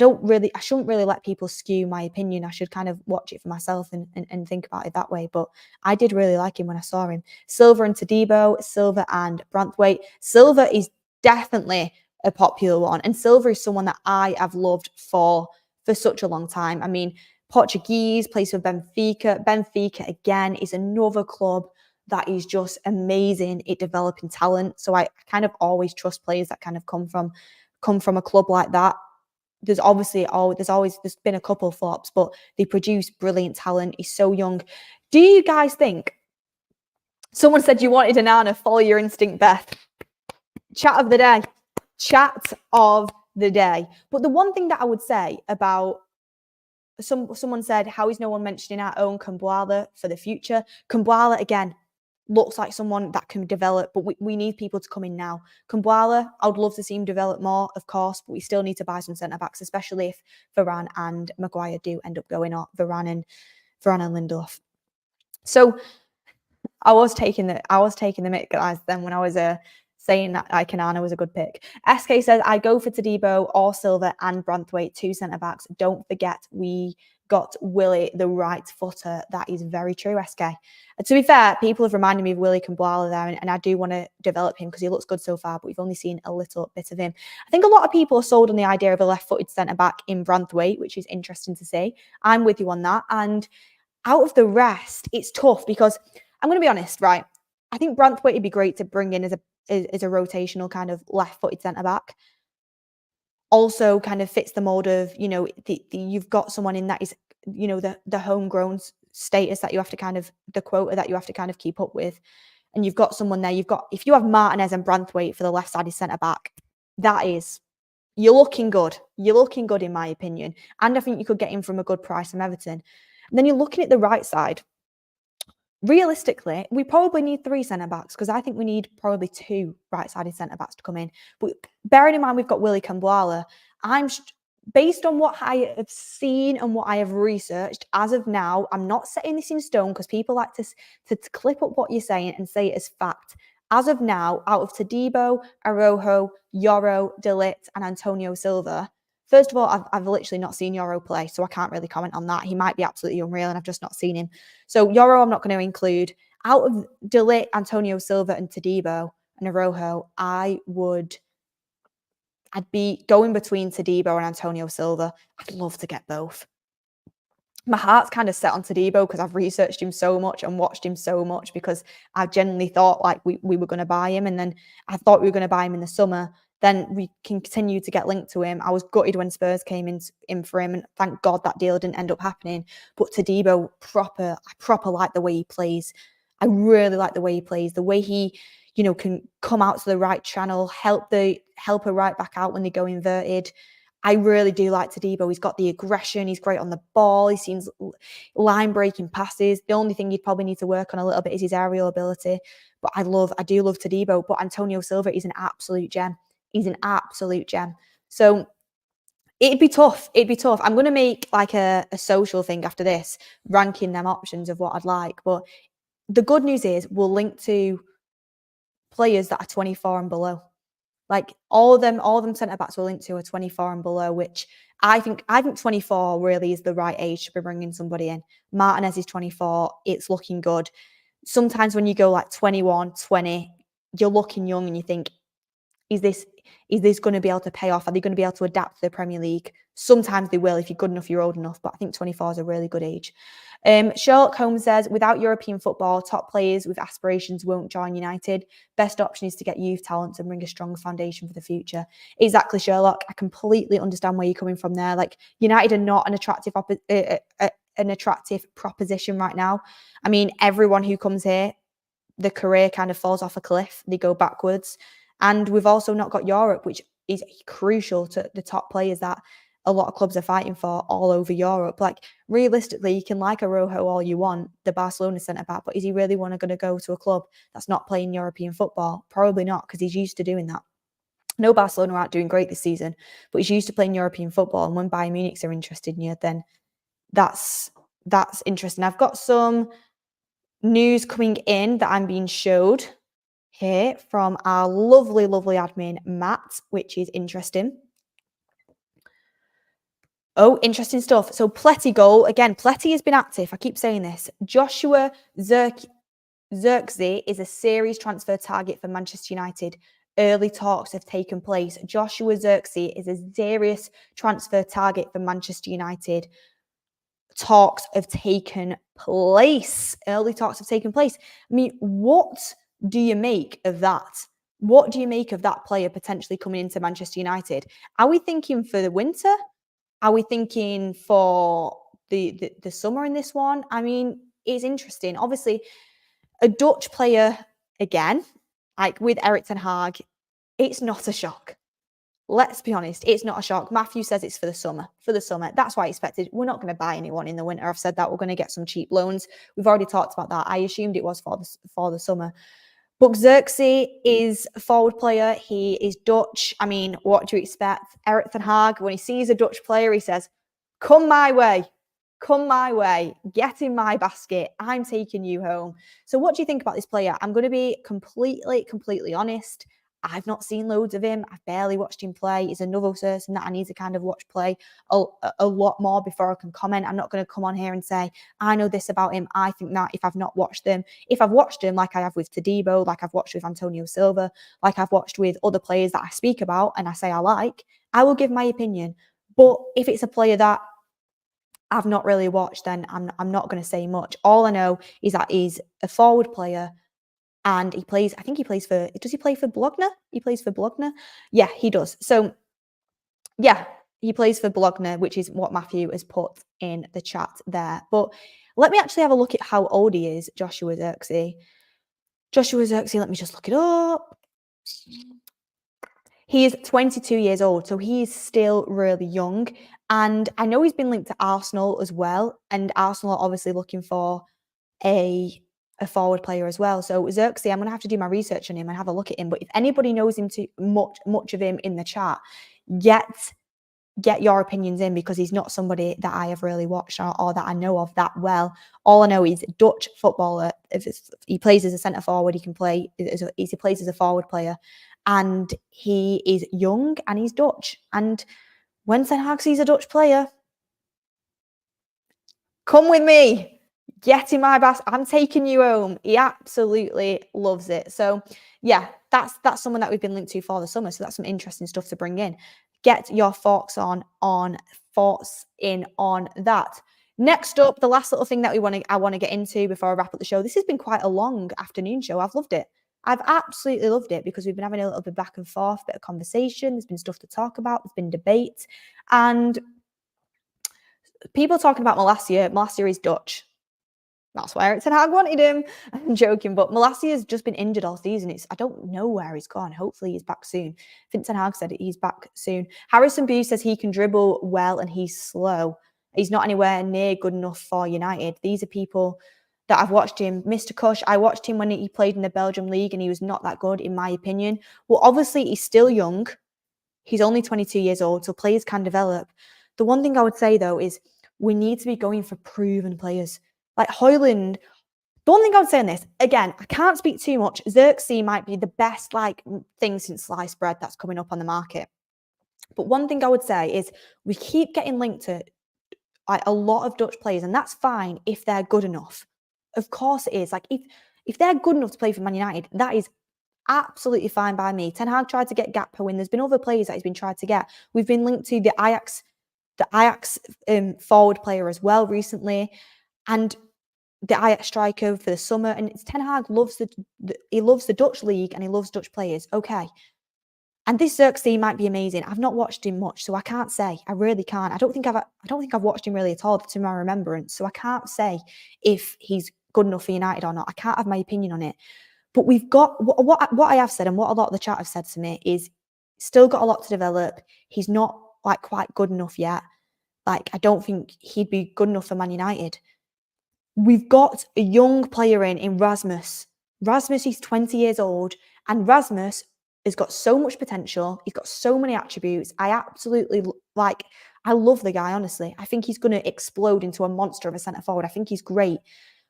shouldn't really let people skew my opinion. I should kind of watch it for myself and think about it that way. But I did really like him when I saw him. Silva and Todibo, Silva and Branthwaite. Silva is definitely a popular one. And Silva is someone that I have loved for such a long time. I mean, Portuguese, plays for Benfica. Benfica, again, is another club that is just amazing at developing talent. So I kind of always trust players that kind of come from a club like that. There's been a couple of flops, but they produce brilliant talent. He's so young. Do you guys think? Someone said you wanted an Anna. Follow your instinct, Beth. Chat of the day. Chat of the day. But the one thing that I would say about someone said, how is no one mentioning our own Kumbuala for the future? Kumbuala, again, looks like someone that can develop, but we need people to come in now. Kumbuala, I would love to see him develop more, of course, but we still need to buy some centre-backs, especially if Varane and Maguire do end up going off, Varane and Lindelof. So I was taking the mic, guys, then when I was saying that Ikenana was a good pick. SK says, I go for Todibo or Silva and Branthwaite, two centre-backs. Don't forget, we got Willie, the right footer. That is very true, SK. And to be fair, people have reminded me of Willie Kumbuala there, and I do want to develop him because he looks good so far, but we've only seen a little bit of him. I think a lot of people are sold on the idea of a left-footed centre-back in Branthwaite, which is interesting to see. I'm with you on that. And out of the rest, it's tough because I'm going to be honest, right? I think Branthwaite would be great to bring in as a rotational kind of left-footed centre-back. Also kind of fits the mold of, you've got someone in that is, the homegrown status that you have to kind of, the quota that you have to kind of keep up with. And you've got someone there, if you have Martinez and Branthwaite for the left-sided centre-back, you're looking good. You're looking good in my opinion. And I think you could get him from a good price from Everton. And then you're looking at the right side. Realistically, we probably need 3 centre-backs because I think we need probably 2 right-sided centre-backs to come in. But bearing in mind we've got Willie Kumbuala, based on what I have seen and what I have researched, as of now, I'm not setting this in stone because people like to clip up what you're saying and say it as fact. As of now, out of Todibo, Araujo, Yoro, De Ligt, and Antonio Silva, first of all, I've literally not seen Yoro play, so I can't really comment on that. He might be absolutely unreal, and I've just not seen him. So Yoro, I'm not going to include. Out of De Ligt, Antonio Silva, and Todibo and Araujo, I'd be going between Todibo and Antonio Silva. I'd love to get both. My heart's kind of set on Todibo because I've researched him so much and watched him so much because I genuinely thought like we were going to buy him, and then I thought we were going to buy him in the summer. Then we continue to get linked to him. I was gutted when Spurs came in for him, and thank God that deal didn't end up happening. But Todibo, I proper like the way he plays. I really like the way he plays. The way he, can come out to the right channel, help a right back out when they go inverted. I really do like Todibo. He's got the aggression. He's great on the ball. He seems line-breaking passes. The only thing he'd probably need to work on a little bit is his aerial ability. But I do love Todibo. But Antonio Silva is an absolute gem. He's an absolute gem. So it'd be tough. It'd be tough. I'm going to make like a social thing after this, ranking them options of what I'd like. But the good news is we'll link to players that are 24 and below. Like all of them centre backs will link to are 24 and below, which I think 24 really is the right age to be bringing somebody in. Martinez is 24. It's looking good. Sometimes when you go like 21, 20, you're looking young and you think, is this going to be able to pay off? Are they going to be able to adapt to the Premier League? Sometimes they will. If you're good enough, you're old enough. But I think 24 is a really good age. Sherlock Holmes says, without European football, top players with aspirations won't join United. Best option is to get youth talent and bring a strong foundation for the future. Exactly, Sherlock. I completely understand where you're coming from there. Like, United are not an attractive proposition right now. I mean, everyone who comes here, the career kind of falls off a cliff. They go backwards. And we've also not got Europe, which is crucial to the top players that a lot of clubs are fighting for all over Europe. Like, realistically, you can like Araujo all you want, the Barcelona centre-back, but is he really going to go to a club that's not playing European football? Probably not, because he's used to doing that. No, Barcelona aren't doing great this season, but he's used to playing European football. And when Bayern Munich are interested in you, then that's interesting. I've got some news coming in that I'm being showed here from our lovely admin, Matt, which is interesting. Oh, interesting stuff. So Pletty goal. Again, Pletty has been active. I keep saying this. Joshua Zirkzee is a serious transfer target for Manchester United. Early talks have taken place. Joshua Zirkzee is a serious transfer target for Manchester United. Talks have taken place. Early talks have taken place. I mean, what do you make of that? What do you make of that player potentially coming into Manchester United? Are we thinking for the winter? Are we thinking for the summer in this one? I mean, it's interesting. Obviously, a Dutch player, again, like with Erik ten Hag, it's not a shock. Let's be honest, it's not a shock. Matthew says it's for the summer. For the summer. That's what I expected. We're not going to buy anyone in the winter. I've said that. We're going to get some cheap loans. We've already talked about that. I assumed it was for the summer. But Zirkzee is a forward player. He is Dutch. I mean, what do you expect? Erik ten Hag, when he sees a Dutch player, he says, come my way. Come my way. Get in my basket. I'm taking you home. So what do you think about this player? I'm going to be completely honest. I've not seen loads of him. I've barely watched him play. He's another person that I need to kind of watch play a lot more before I can comment. I'm not going to come on here and say, I know this about him. I think that, if I've not watched them. If I've watched him like I have with Todibo, like I've watched with Antonio Silva, like I've watched with other players that I speak about and I say I like, I will give my opinion. But if it's a player that I've not really watched, then I'm not going to say much. All I know is that he's a forward player. And he plays, I think he plays for, does he play for Bologna? He plays for Bologna? Yeah, he does. So, yeah, he plays for Bologna, which is what Matthew has put in the chat there. But let me actually have a look at how old he is, Joshua Zirkzee. Joshua Zirkzee, let me just look it up. He is 22 years old, so he is still really young. And I know he's been linked to Arsenal as well. And Arsenal are obviously looking for a forward player as well. So Zirkzee, I'm going to have to do my research on him and have a look at him. But if anybody knows him too much of him in the chat, get your opinions in, because he's not somebody that I have really watched or that I know of that well. All I know is Dutch footballer. If he plays as a centre forward, he can play. He plays as a forward player, and he is young and he's Dutch. And when Ten Hag sees a Dutch player, come with me. Get in my basket. I'm taking you home. He absolutely loves it. So, yeah, that's someone that we've been linked to for the summer. So that's some interesting stuff to bring in. Get your thoughts in on that. Next up, the last little thing that I want to get into before I wrap up the show. This has been quite a long afternoon show. I've loved it. I've absolutely loved it, because we've been having a little bit back and forth, bit of conversation. There's been stuff to talk about. There's been debate, and people talking about Malacia. Malacia is Dutch. That's why Eric Ten Hag wanted him. I'm joking, but Malacia has just been injured all season. I don't know where he's gone. Hopefully he's back soon. I think Ten Hag said he's back soon. Harrison Booth says he can dribble well and he's slow. He's not anywhere near good enough for United. These are people that I've watched him. Mr. Kush, I watched him when he played in the Belgium league and he was not that good in my opinion. Well, obviously he's still young. He's only 22 years old, so players can develop. The one thing I would say though is we need to be going for proven players. Like Højlund, the one thing I would say on this, again, I can't speak too much. Xerxes might be the best thing since sliced bread that's coming up on the market. But one thing I would say is we keep getting linked to a lot of Dutch players, and that's fine if they're good enough. Of course it is. Like if they're good enough to play for Man United, that is absolutely fine by me. Ten Hag tried to get Gakpo in. There's been other players that he's been trying to get. We've been linked to the Ajax forward player as well recently, and the Ajax striker for the summer. And it's Ten Hag loves he loves the Dutch league and he loves Dutch players. Okay. And this Xerxes might be amazing. I've not watched him much, so I can't say. I really can't. I don't think I've watched him really at all to my remembrance. So I can't say if he's good enough for United or not. I can't have my opinion on it. But we've got what I have said and what a lot of the chat have said to me is still got a lot to develop. He's not quite good enough yet. I don't think he'd be good enough for Man United. We've got a young player in Rasmus. Rasmus, he's 20 years old, and Rasmus has got so much potential. He's got so many attributes. I absolutely I love the guy, honestly. I think he's going to explode into a monster of a centre forward. I think he's great.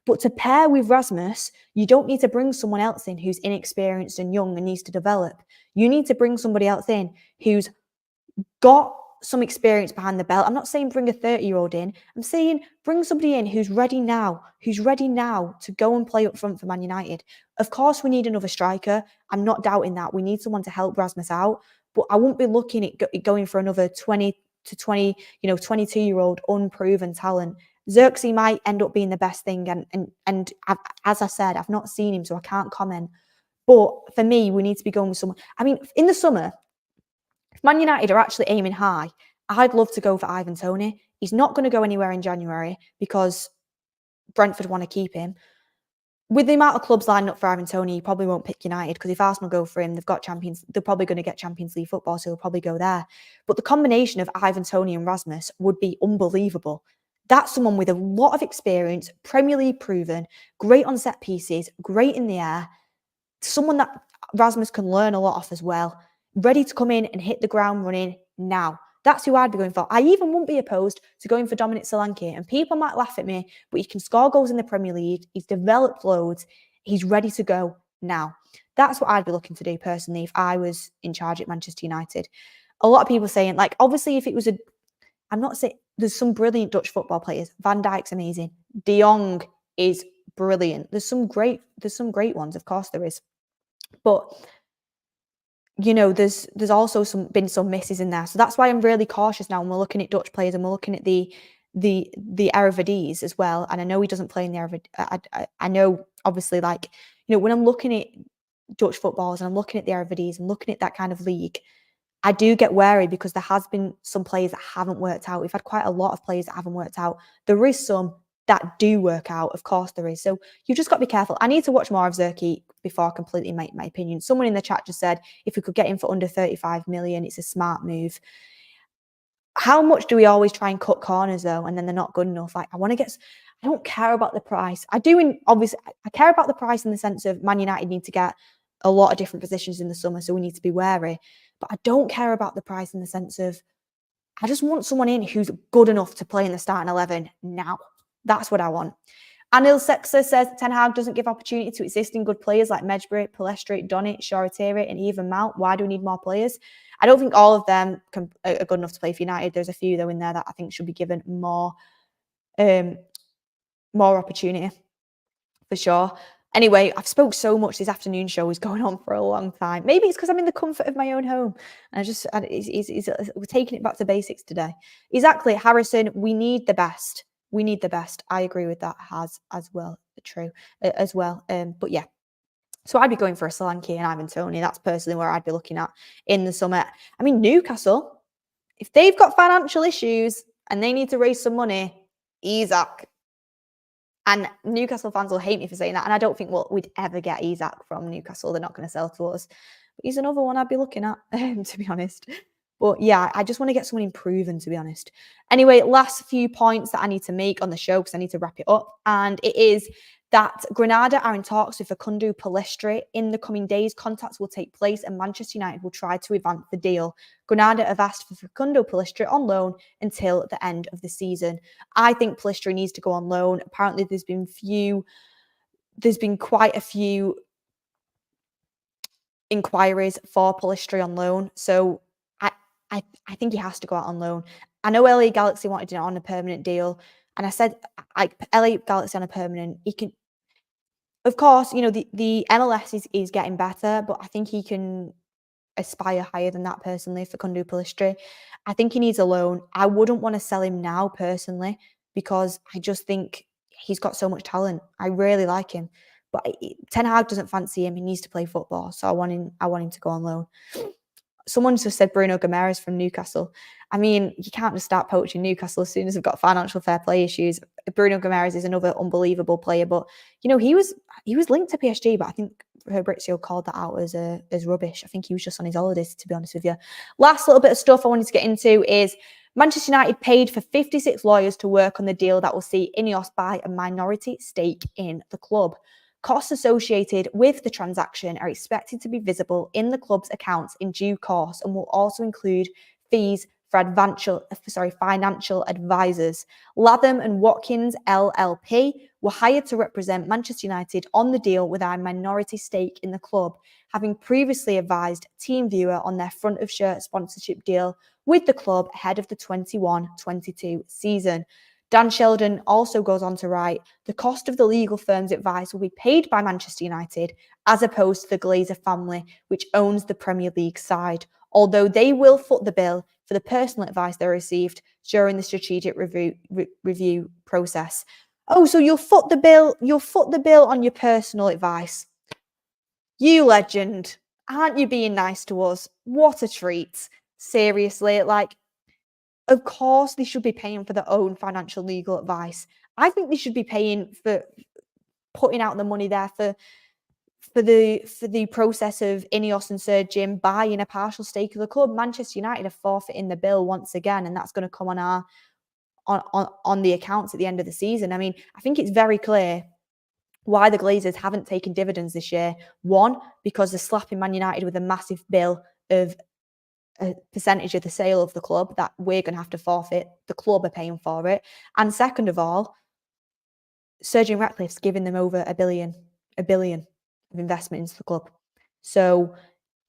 But to pair with Rasmus, you don't need to bring someone else in who's inexperienced and young and needs to develop. You need to bring somebody else in who's got some experience behind the belt. I'm not saying bring a 30-year-old in. I'm saying bring somebody in who's ready now to go and play up front for Man United. Of course, we need another striker. I'm not doubting that. We need someone to help Rasmus out. But I won't be looking at going for another 22-year-old unproven talent. Xerxes might end up being the best thing. And as I said, I've not seen him, so I can't comment. But for me, we need to be going with someone. I mean, in the summer, if Man United are actually aiming high, I'd love to go for Ivan Toney. He's not going to go anywhere in January because Brentford want to keep him. With the amount of clubs lined up for Ivan Toney, he probably won't pick United because if Arsenal go for him, they're probably going to get Champions League football, so he'll probably go there. But the combination of Ivan Toney and Rasmus would be unbelievable. That's someone with a lot of experience, Premier League proven, great on set pieces, great in the air, someone that Rasmus can learn a lot off as well, ready to come in and hit the ground running now. That's who I'd be going for. I even wouldn't be opposed to going for Dominic Solanke. And people might laugh at me, but he can score goals in the Premier League. He's developed loads. He's ready to go now. That's what I'd be looking to do personally if I was in charge at Manchester United. A lot of people saying, obviously if it was I'm not saying, there's some brilliant Dutch football players. Van Dijk's amazing. De Jong is brilliant. There's some great ones, of course there is. But there's also been some misses in there. So that's why I'm really cautious now when we're looking at Dutch players and we're looking at the Eredivisie as well. And I know he doesn't play in the Eredivisie. I know, obviously, when I'm looking at Dutch footballs and I'm looking at the Eredivisie and looking at that kind of league, I do get wary because there has been some players that haven't worked out. We've had quite a lot of players that haven't worked out. There is some that do work out. Of course there is. So you've just got to be careful. I need to watch more of Xerxes before I completely make my opinion. Someone in the chat just said, if we could get him for under 35 million, it's a smart move. How much do we always try and cut corners though, and then they're not good enough? I don't care about the price. I care about the price in the sense of Man United need to get a lot of different positions in the summer, so we need to be wary. But I don't care about the price in the sense of I just want someone in who's good enough to play in the starting 11 now. That's what I want. Anil Sexa says Ten Hag doesn't give opportunity to existing good players like Mejbri, Palestri, Donit, Shoretiri, and even Mount. Why do we need more players? I don't think all of them are good enough to play for United. There's a few though in there that I think should be given more opportunity for sure. Anyway, I've spoke so much. This afternoon show is going on for a long time. Maybe it's because I'm in the comfort of my own home. And we're taking it back to basics today. Exactly, Harrison. We need the best. We need the best. I agree with that as well. True as well. But yeah. So I'd be going for a Solanke and Ivan Toney. That's personally where I'd be looking at in the summer. I mean, Newcastle, if they've got financial issues and they need to raise some money, Isak. And Newcastle fans will hate me for saying that. And I don't think we'd ever get Isak from Newcastle. They're not going to sell to us. But he's another one I'd be looking at, to be honest. But yeah, I just want to get someone improving, to be honest. Anyway, last few points that I need to make on the show because I need to wrap it up. And it is that Granada are in talks with Facundo Pellistri. In the coming days, contacts will take place and Manchester United will try to advance the deal. Granada have asked for Facundo Pellistri on loan until the end of the season. I think Pellistri needs to go on loan. Apparently, there's been quite a few inquiries for Pellistri on loan. So I think he has to go out on loan. I know LA Galaxy wanted it on a permanent deal. And I said, LA Galaxy on a permanent, he can, of course, the MLS is getting better, but I think he can aspire higher than that personally for Facundo Pellistri. I think he needs a loan. I wouldn't want to sell him now personally because I just think he's got so much talent. I really like him. But Ten Hag doesn't fancy him. He needs to play football. So I want him to go on loan. Someone just said Bruno Guimaraes from Newcastle. I mean, you can't just start poaching Newcastle as soon as they've got financial fair play issues. Bruno Guimaraes is another unbelievable player, but he was linked to PSG, but I think Fabrizio called that out as rubbish. I think he was just on his holidays, to be honest with you. Last little bit of stuff I wanted to get into is Manchester United paid for 56 lawyers to work on the deal that will see Ineos buy a minority stake in the club. Costs associated with the transaction are expected to be visible in the club's accounts in due course and will also include fees for financial advisors. Latham and Watkins LLP were hired to represent Manchester United on the deal with a minority stake in the club, having previously advised TeamViewer on their front of shirt sponsorship deal with the club ahead of the 21-22 season. Dan Sheldon also goes on to write, the cost of the legal firm's advice will be paid by Manchester United as opposed to the Glazer family, which owns the Premier League side, although they will foot the bill for the personal advice they received during the strategic review process. Oh, so you'll foot the bill on your personal advice. You legend. Aren't you being nice to us? What a treat. Seriously, of course, they should be paying for their own financial legal advice. I think they should be paying for putting out the money there for the process of Ineos and Sir Jim buying a partial stake of the club. Manchester United are forfeiting the bill once again, and that's going to come on the accounts at the end of the season. I mean, I think it's very clear why the Glazers haven't taken dividends this year. One, because they're slapping Man United with a massive bill of a percentage of the sale of the club that we're going to have to forfeit. The club are paying for it. And second of all, Sir Jim Ratcliffe's giving them over a billion of investment into the club. So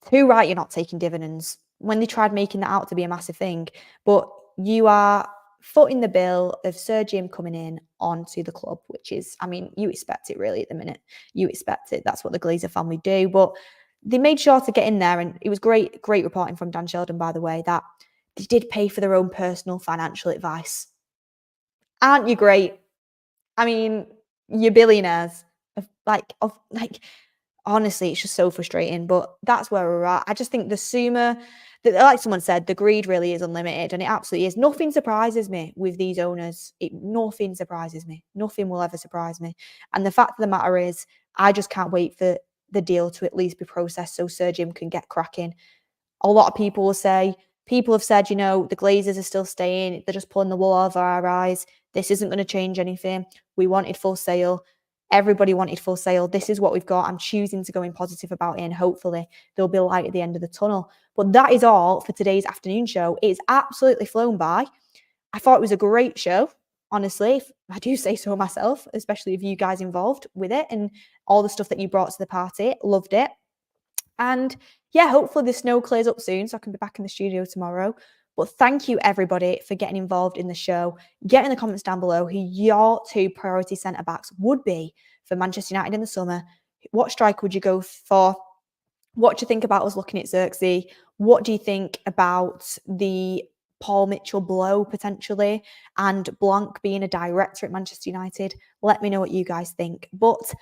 too right you're not taking dividends when they tried making that out to be a massive thing. But you are footing the bill of Sir Jim coming in onto the club, which is, I mean, you expect it really at the minute. You expect it. That's what the Glazer family do. But they made sure to get in there, and it was great reporting from Dan Sheldon, by the way, that they did pay for their own personal financial advice. Aren't you great? I mean, you're billionaires. Honestly, it's just so frustrating, but that's where we're at. I just think like someone said, the greed really is unlimited, and it absolutely is. Nothing surprises me with these owners. Nothing surprises me. Nothing will ever surprise me. And the fact of the matter is, I just can't wait for the deal to at least be processed so Sir Jim can get cracking. A lot of people have said, the Glazers are still staying. They're just pulling the wool over our eyes. This isn't going to change anything. We wanted full sale. Everybody wanted full sale. This is what we've got. I'm choosing to go in positive about it, and hopefully there'll be light at the end of the tunnel. But that is all for today's afternoon show. It's absolutely flown by. I thought it was a great show, honestly. I do say so myself, especially with you guys involved with it and all the stuff that you brought to the party. Loved it. And yeah, hopefully the snow clears up soon so I can be back in the studio tomorrow. But thank you, everybody, for getting involved in the show. Get in the comments down below who your two priority centre-backs would be for Manchester United in the summer. What striker would you go for? What do you think about us looking at Xerxes? What do you think about the Paul Mitchell blow, potentially, and Blanc being a director at Manchester United? Let me know what you guys think. But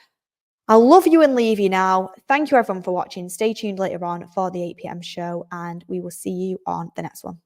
I'll love you and leave you now. Thank you, everyone, for watching. Stay tuned later on for the 8 p.m. show, and we will see you on the next one.